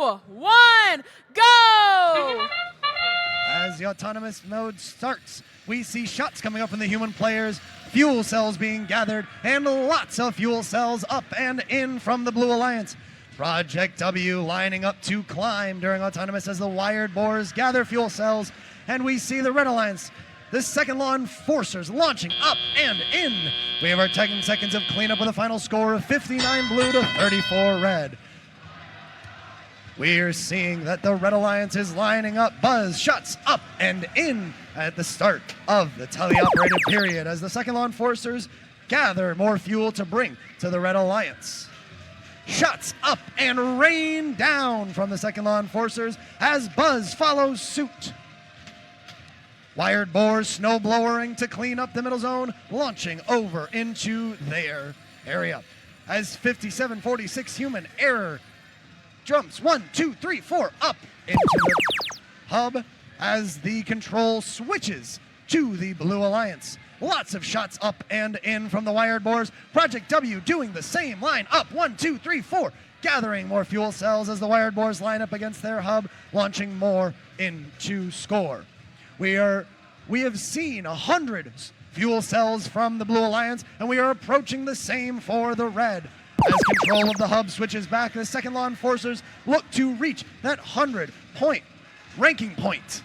1, go! As the autonomous mode starts, we see shots coming up from the human players, fuel cells being gathered, and lots of fuel cells up and in from the Blue Alliance. Project W lining up to climb during autonomous as the wired boars gather fuel cells, and we see the Red Alliance, the second law enforcers, launching up and in. We have our 10 seconds of cleanup with a final score of 59 blue to 34 red. We're seeing that the Red Alliance is lining up. Buzz shots up and in at the start of the teleoperated period as the second law enforcers gather more fuel to bring to the Red Alliance. Shots up and rain down from the second law enforcers as Buzz follows suit. Wired boars snowblowering to clean up the middle zone, launching over into their area. As 5746 human error jumps 1, 2, 3, 4 up into the hub as the control switches to the Blue Alliance. Lots of shots up and in from the wired boars. Project W doing the same line up 1, 2, 3, 4, gathering more fuel cells as the wired boars line up against their hub, launching more into score. We have seen 100 fuel cells from the Blue Alliance, and we are approaching the same for the red. As control of the hub switches back, the second law enforcers look to reach that 100-point ranking point.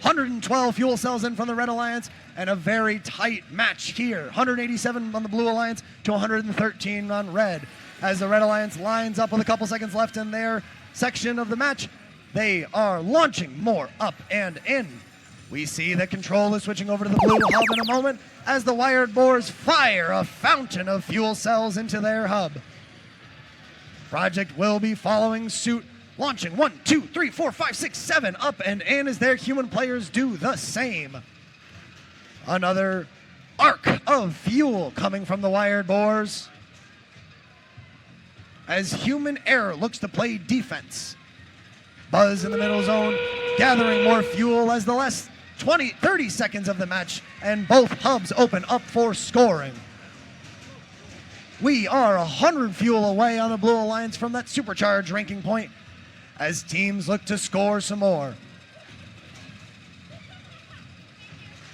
112 fuel cells in from the Red Alliance, and a very tight match here. 187 on the Blue Alliance to 113 on red. As the Red Alliance lines up with a couple seconds left in their section of the match, they are launching more up and in. We see that control is switching over to the blue hub in a moment as the wired boars fire a fountain of fuel cells into their hub. Project will be following suit, launching 1, 2, 3, 4, 5, 6, 7 up and in as their human players do the same. Another arc of fuel coming from the wired boars as human error looks to play defense. Buzz in the middle zone, gathering more fuel as the last 30 seconds of the match, and both hubs open up for scoring. We are 100 fuel away on the Blue Alliance from that supercharged ranking point as teams look to score some more.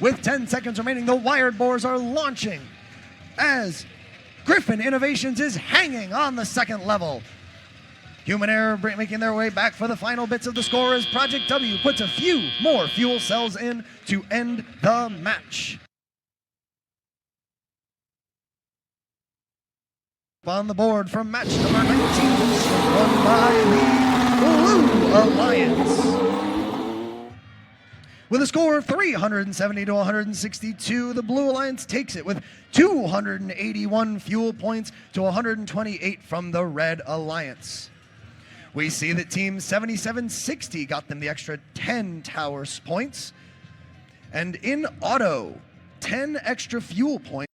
With 10 seconds remaining, the wired boars are launching as Griffin Innovations is hanging on the second level. Human error making their way back for the final bits of the score as Project W puts a few more fuel cells in to end the match. On the board from match number 19, won by the Blue Alliance. With a score of 370 to 162, the Blue Alliance takes it with 281 fuel points to 128 from the Red Alliance. We see that Team 7760 got them the extra 10 tower points. And in auto, 10 extra fuel points